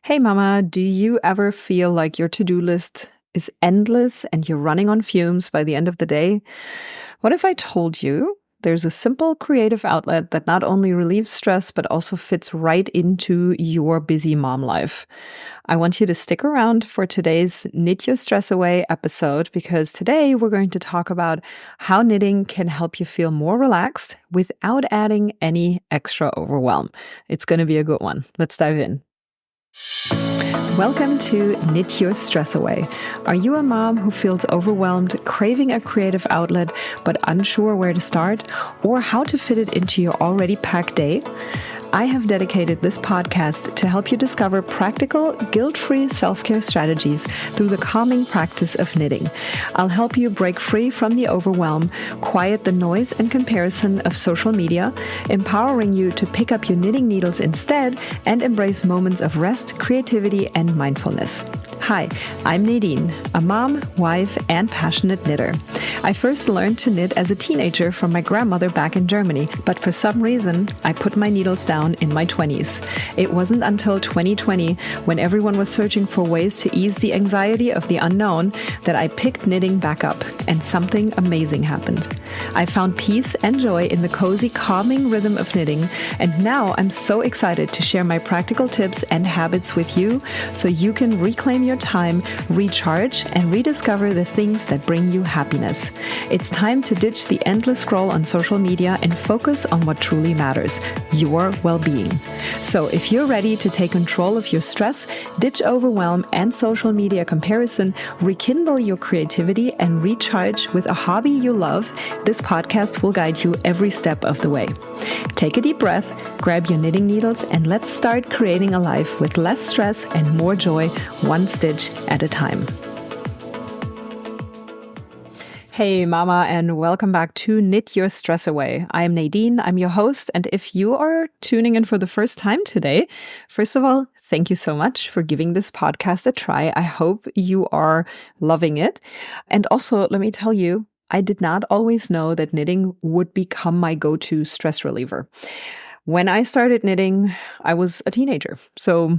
Hey, Mama, do you ever feel like your to do list is endless and you're running on fumes by the end of the day? What if I told you there's a simple creative outlet that not only relieves stress, but also fits right into your busy mom life? I want you to stick around for today's Knit Your Stress Away episode because today we're going to talk about how knitting can help you feel more relaxed without adding any extra overwhelm. It's going to be a good one. Let's dive in. Welcome to Knit Your Stress Away. Are you a mom who feels overwhelmed, craving a creative outlet, but unsure where to start or how to fit it into your already packed day? I have dedicated this podcast to help you discover practical, guilt-free self-care strategies through the calming practice of knitting. I'll help you break free from the overwhelm, quiet the noise and comparison of social media, empowering you to pick up your knitting needles instead and embrace moments of rest, creativity, and mindfulness. Hi, I'm Nadine, a mom, wife, and passionate knitter. I first learned to knit as a teenager from my grandmother back in Germany, but for some reason, I put my needles down in my 20s. It wasn't until 2020, when everyone was searching for ways to ease the anxiety of the unknown, that I picked knitting back up, and something amazing happened. I found peace and joy in the cozy, calming rhythm of knitting, and now I'm so excited to share my practical tips and habits with you so you can reclaim your time, recharge, and rediscover the things that bring you happiness. It's time to ditch the endless scroll on social media and focus on what truly matters, your well-being. So if you're ready to take control of your stress, ditch overwhelm and social media comparison, rekindle your creativity, and recharge with a hobby you love, this podcast will guide you every step of the way. Take a deep breath, grab your knitting needles, and let's start creating a life with less stress and more joy, one stitch at a time. Hey, Mama, and welcome back to Knit Your Stress Away. I am Nadine, I'm your host, and if you are tuning in for the first time today, first of all, thank you so much for giving this podcast a try. I hope you are loving it. And also, let me tell you, I did not always know that knitting would become my go-to stress reliever. When I started knitting, I was a teenager, so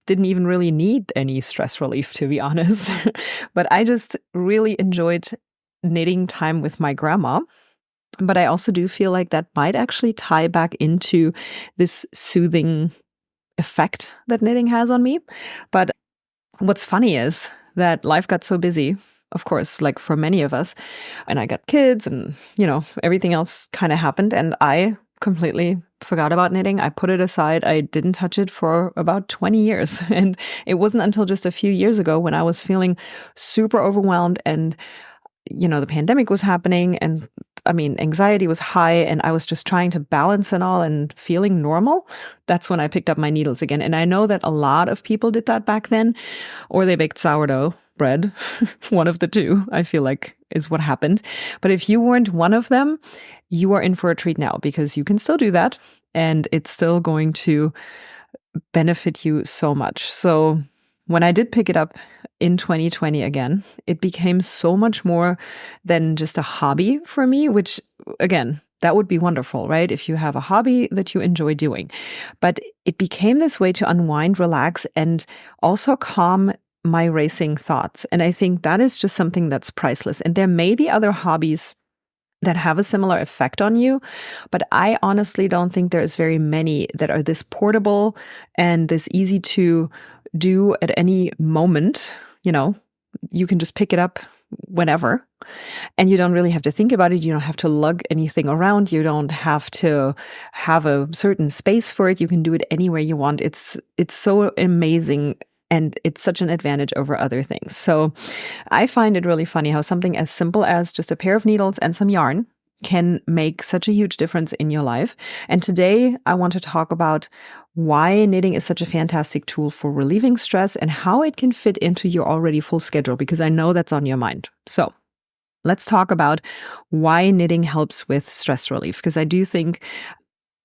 didn't even really need any stress relief, to be honest. But I just really enjoyed knitting time with my grandma. But I also do feel like that might actually tie back into this soothing effect that knitting has on me. But what's funny is that life got so busy, of course, like for many of us, and I got kids and, everything else kind of happened. And I completely forgot about knitting. I put it aside. I didn't touch it for about 20 years. And it wasn't until just a few years ago when I was feeling super overwhelmed and the pandemic was happening and anxiety was high and I was just trying to balance it all and feeling normal. That's when I picked up my needles again. And I know that a lot of people did that back then, or they baked sourdough bread. One of the two, I feel like, is what happened. But if you weren't one of them, you are in for a treat now because you can still do that and it's still going to benefit you so much. So when I did pick it up in 2020 again, it became so much more than just a hobby for me, which again, that would be wonderful, right? If you have a hobby that you enjoy doing. But it became this way to unwind, relax, and also calm my racing thoughts. And I think that is just something that's priceless. And there may be other hobbies that have a similar effect on you. But I honestly don't think there's very many that are this portable and this easy to do at any moment. You can just pick it up whenever and you don't really have to think about it. You don't have to lug anything around. You don't have to have a certain space for it. You can do it anywhere you want. It's so amazing. And it's such an advantage over other things. So I find it really funny how something as simple as just a pair of needles and some yarn can make such a huge difference in your life. And today I want to talk about why knitting is such a fantastic tool for relieving stress and how it can fit into your already full schedule, because I know that's on your mind. So let's talk about why knitting helps with stress relief, because I do think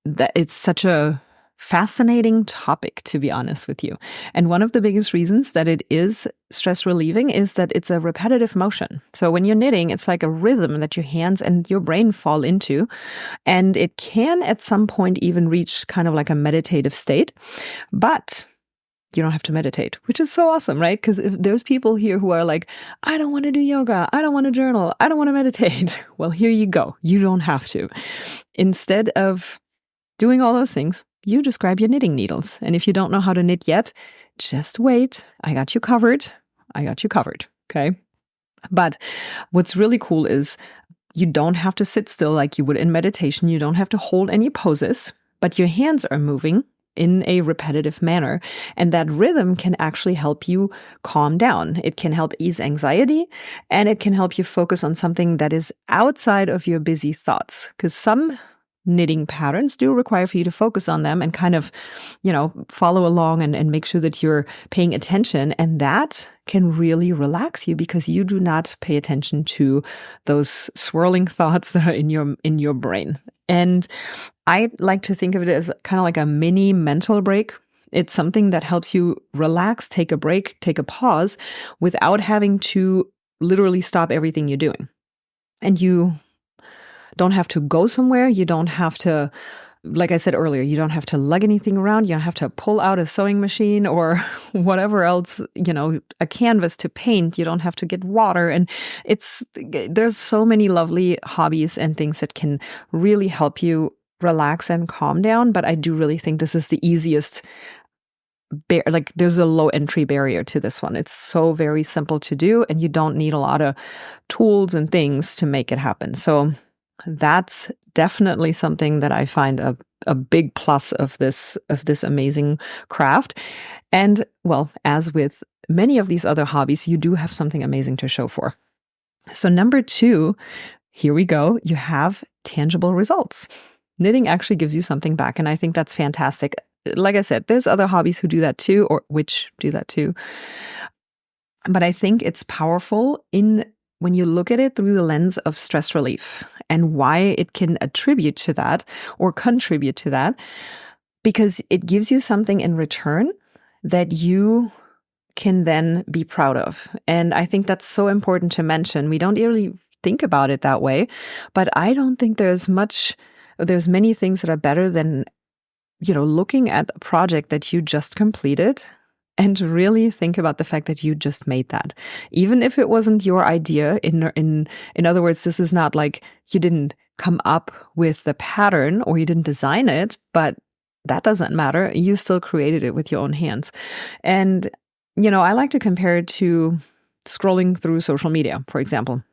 that it's such a fascinating topic, to be honest with you. And one of the biggest reasons that it is stress relieving is that it's a repetitive motion. So when you're knitting, it's like a rhythm that your hands and your brain fall into. And it can at some point even reach kind of like a meditative state. But you don't have to meditate, which is so awesome, right? Because if there's people here who are like, I don't want to do yoga, I don't want to journal, I don't want to meditate. Well, here you go. You don't have to. Instead of doing all those things, you just grab your knitting needles. And if you don't know how to knit yet, just wait. I got you covered. I got you covered. Okay. But what's really cool is you don't have to sit still like you would in meditation. You don't have to hold any poses, but your hands are moving in a repetitive manner. And that rhythm can actually help you calm down. It can help ease anxiety, and it can help you focus on something that is outside of your busy thoughts. Because some knitting patterns do require for you to focus on them and kind of, follow along and make sure that you're paying attention. And that can really relax you because you do not pay attention to those swirling thoughts that are in your brain. And I like to think of it as kind of like a mini mental break. It's something that helps you relax, take a break, take a pause without having to literally stop everything you're doing. And you don't have to go somewhere. You don't have to, like I said earlier, you don't have to lug anything around. You don't have to pull out a sewing machine or whatever else, a canvas to paint. You don't have to get water. And there's so many lovely hobbies and things that can really help you relax and calm down. But I do really think this is the easiest. There's a low entry barrier to this one. It's so very simple to do, and you don't need a lot of tools and things to make it happen. So that's definitely something that I find a big plus of this amazing craft. And well, as with many of these other hobbies, you do have something amazing to show for. So number 2, here we go. You have tangible results. Knitting actually gives you something back, and I think that's fantastic. Like I said, there's other hobbies who do that too, or which do that too. But I think it's powerful when you look at it through the lens of stress relief and why it can attribute to that or contribute to that, because it gives you something in return that you can then be proud of. And I think that's so important to mention. We don't really think about it that way, but I don't think there's many things that are better than, looking at a project that you just completed and really think about the fact that you just made that. Even if it wasn't your idea, in other words, this is not like you didn't come up with the pattern or you didn't design it, but that doesn't matter. You still created it with your own hands. And, I like to compare it to scrolling through social media, for example.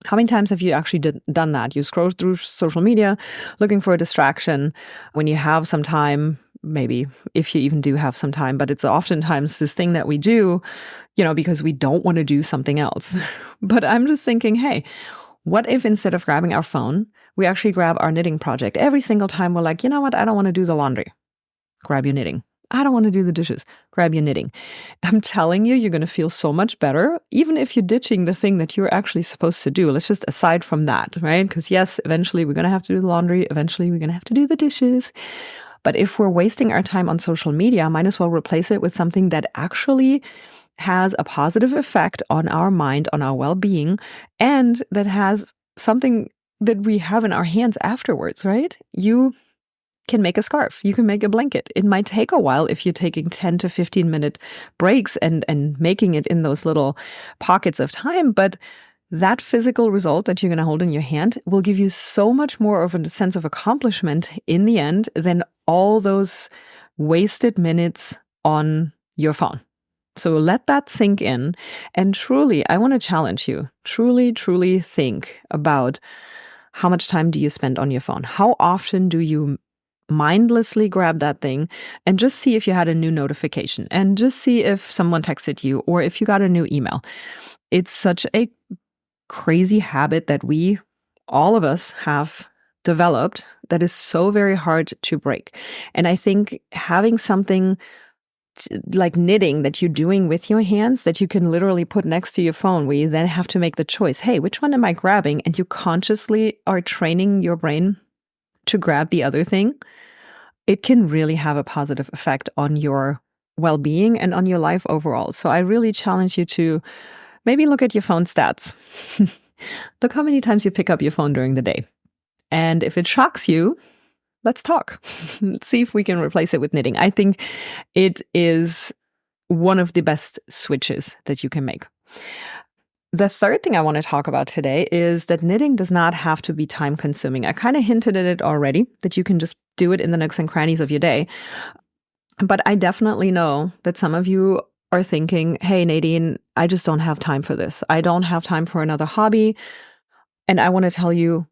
How many times have you actually done that? You scroll through social media looking for a distraction when you have some time, maybe if you even do have some time, but it's oftentimes this thing that we do, because we don't want to do something else. But I'm just thinking, hey, what if instead of grabbing our phone, we actually grab our knitting project? Every single time we're like, you know what? I don't want to do the laundry. Grab your knitting. I don't want to do the dishes. Grab your knitting. I'm telling you, you're going to feel so much better, even if you're ditching the thing that you're actually supposed to do. Let's just aside from that, right? Because yes, eventually we're going to have to do the laundry. Eventually we're going to have to do the dishes. But if we're wasting our time on social media, might as well replace it with something that actually has a positive effect on our mind, on our well-being, and that has something that we have in our hands afterwards, right? You can make a scarf. You can make a blanket. It might take a while if you're taking 10 to 15 minute breaks and making it in those little pockets of time. But that physical result that you're going to hold in your hand will give you so much more of a sense of accomplishment in the end than all those wasted minutes on your phone. So let that sink in. And truly, I want to challenge you. Truly, truly think about how much time do you spend on your phone? How often do you mindlessly grab that thing and just see if you had a new notification and just see if someone texted you or if you got a new email? It's such a crazy habit that all of us have developed that is so very hard to break. And I think having something like knitting that you're doing with your hands that you can literally put next to your phone, where you then have to make the choice, hey, which one am I grabbing? And you consciously are training your brain to grab the other thing, it can really have a positive effect on your well-being and on your life overall. So I really challenge you to maybe look at your phone stats. Look how many times you pick up your phone during the day. And if it shocks you, let's talk. Let's see if we can replace it with knitting. I think it is one of the best switches that you can make. The third thing I want to talk about today is that knitting does not have to be time consuming. I kind of hinted at it already, that you can just do it in the nooks and crannies of your day. But I definitely know that some of you are thinking, hey, Nadine, I just don't have time for this. I don't have time for another hobby. And I want to tell you,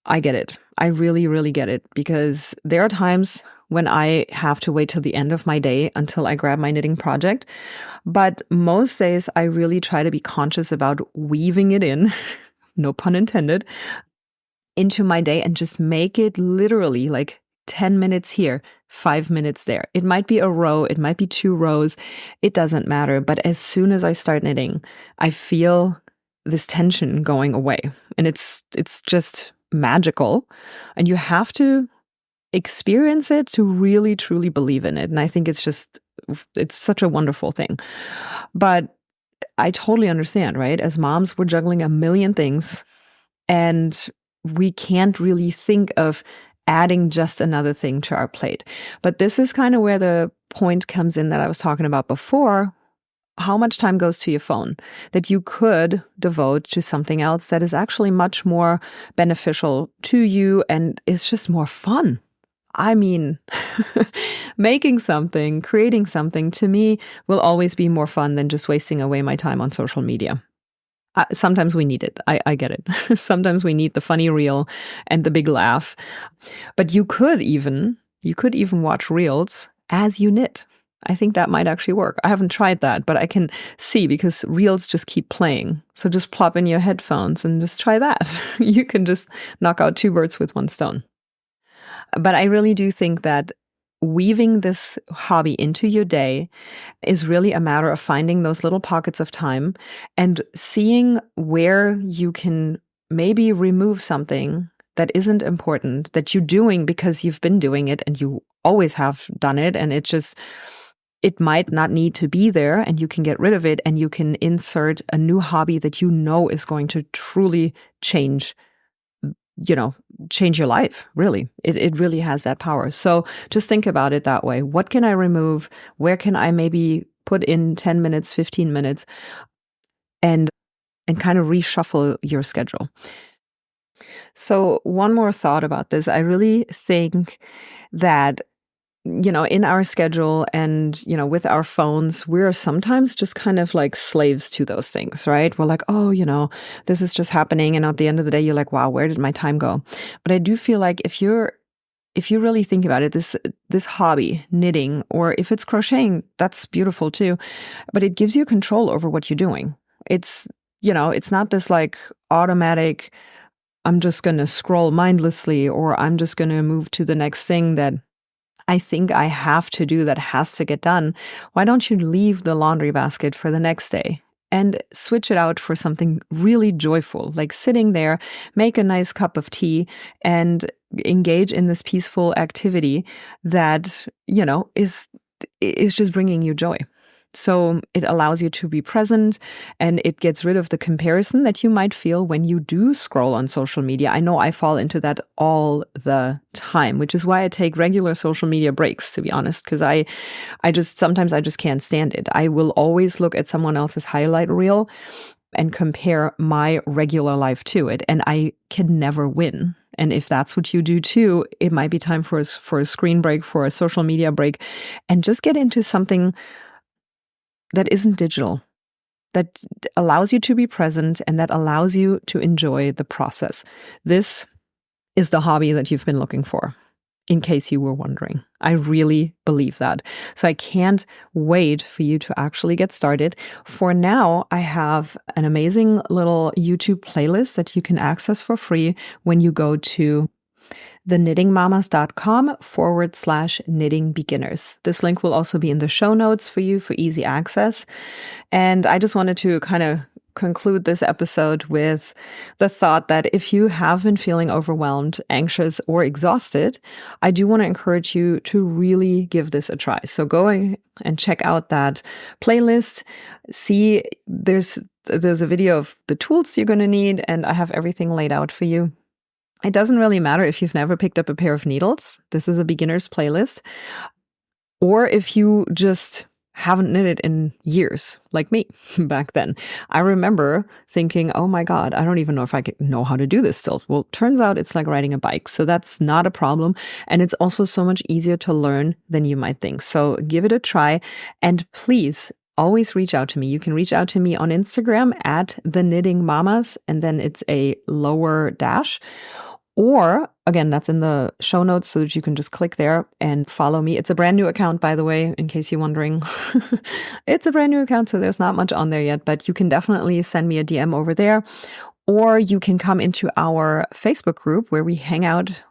I get it. I really, really get it, because there are times when I have to wait till the end of my day until I grab my knitting project. But most days I really try to be conscious about weaving it in, no pun intended, into my day and just make it literally like 10 minutes here, 5 minutes there. It might be a row, it might be 2 rows, it doesn't matter. But as soon as I start knitting, I feel this tension going away. And it's just magical. And you have to experience it to really, truly believe in it. And I think it's such a wonderful thing. But I totally understand, right? As moms, we're juggling a million things, and we can't really think of adding just another thing to our plate. But this is kind of where the point comes in that I was talking about before. How much time goes to your phone that you could devote to something else that is actually much more beneficial to you and is just more fun? I mean, making something, creating something, to me will always be more fun than just wasting away my time on social media. Sometimes we need it. I get it. Sometimes we need the funny reel and the big laugh. But you could even watch reels as you knit. I think that might actually work. I haven't tried that, but I can see, because reels just keep playing. So just plop in your headphones and just try that. You can just knock out 2 birds with 1 stone. But I really do think that weaving this hobby into your day is really a matter of finding those little pockets of time and seeing where you can maybe remove something that isn't important, that you're doing because you've been doing it and you always have done it, and it might not need to be there, and you can get rid of it, and you can insert a new hobby that you know is going to truly change your life, really. It really has that power. So just think about it that way. What can I remove? Where can I maybe put in 10 minutes, 15 minutes, and kind of reshuffle your schedule? So one more thought about this. I really think that in our schedule and, with our phones, we're sometimes just kind of like slaves to those things, right? We're like, oh, this is just happening. And at the end of the day, you're like, wow, where did my time go? But I do feel like if you really think about it, this hobby, knitting, or if it's crocheting, that's beautiful too. But it gives you control over what you're doing. It's not this like automatic, I'm just going to scroll mindlessly, or I'm just going to move to the next thing that I think I have to do, that has to get done. Why don't you leave the laundry basket for the next day and switch it out for something really joyful, like sitting there, make a nice cup of tea, and engage in this peaceful activity that, is just bringing you joy. So it allows you to be present, and it gets rid of the comparison that you might feel when you do scroll on social media. I know I fall into that all the time, which is why I take regular social media breaks, to be honest, because sometimes I just can't stand it. I will always look at someone else's highlight reel and compare my regular life to it, and I can never win. And if that's what you do too, it might be time for a screen break, for a social media break, and just get into something that isn't digital, that allows you to be present and that allows you to enjoy the process. This is the hobby that you've been looking for, in case you were wondering. I really believe that. So I can't wait for you to actually get started. For now, I have an amazing little YouTube playlist that you can access for free when you go to thenittingmamas.com/knitting beginners. This link will also be in the show notes for you for easy access. And I just wanted to kind of conclude this episode with the thought that if you have been feeling overwhelmed, anxious, or exhausted, I do want to encourage you to really give this a try. So go and check out that playlist. See, there's a video of the tools you're going to need, and I have everything laid out for you. It doesn't really matter if you've never picked up a pair of needles. This is a beginner's playlist. Or if you just haven't knitted in years, like me back then. I remember thinking, oh my God, I don't even know if I know how to do this still. Well, turns out it's like riding a bike. So that's not a problem. And it's also so much easier to learn than you might think. So give it a try. And please always reach out to me. You can reach out to me on Instagram at The Knitting Mamas, and then it's a lower dash. Or again, that's in the show notes so that you can just click there and follow me. It's a brand new account, by the way, in case you're wondering. It's a brand new account, so there's not much on there yet, but you can definitely send me a DM over there. Or you can come into our Facebook group where we hang out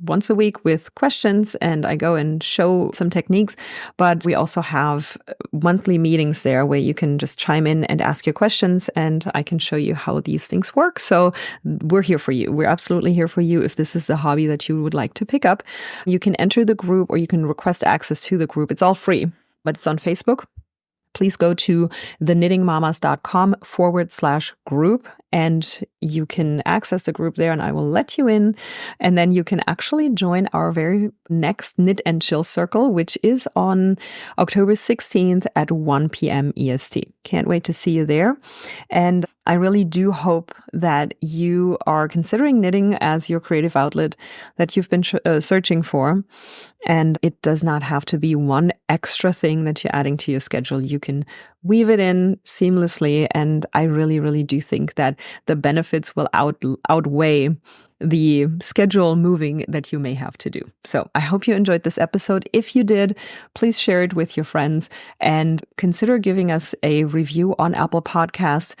once a week with questions and I go and show some techniques. But we also have monthly meetings there where you can just chime in and ask your questions and I can show you how these things work. So we're here for you. We're absolutely here for you. If this is a hobby that you would like to pick up, you can enter the group or you can request access to the group. It's all free, but it's on Facebook. Please go to theknittingmamas.com/group and you can access the group there and I will let you in. And then you can actually join our very next Knit and Chill Circle, which is on October 16th at 1 p.m. EST. Can't wait to see you there. And I really do hope that you are considering knitting as your creative outlet that you've been searching for. And it does not have to be one extra thing that you're adding to your schedule. You can weave it in seamlessly. And I really, really do think that the benefits will outweigh the schedule moving that you may have to do. So I hope you enjoyed this episode. If you did, please share it with your friends and consider giving us a review on Apple Podcasts.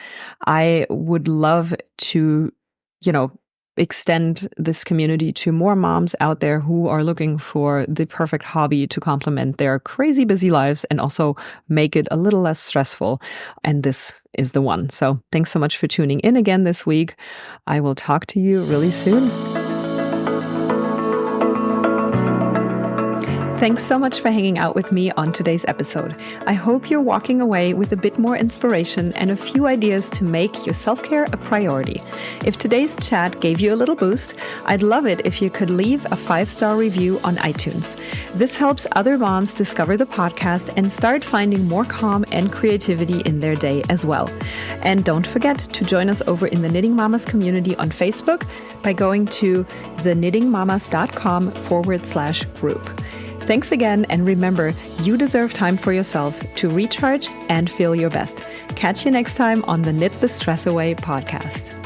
I would love to, extend this community to more moms out there who are looking for the perfect hobby to complement their crazy busy lives and also make it a little less stressful. And this is the one. So thanks so much for tuning in again this week. I will talk to you really soon. Thanks so much for hanging out with me on today's episode. I hope you're walking away with a bit more inspiration and a few ideas to make your self-care a priority. If today's chat gave you a little boost, I'd love it if you could leave a 5-star review on iTunes. This helps other moms discover the podcast and start finding more calm and creativity in their day as well. And don't forget to join us over in the Knitting Mamas community on Facebook by going to theknittingmamas.com/group. Thanks again, and remember, you deserve time for yourself to recharge and feel your best. Catch you next time on the Knit the Stress Away podcast.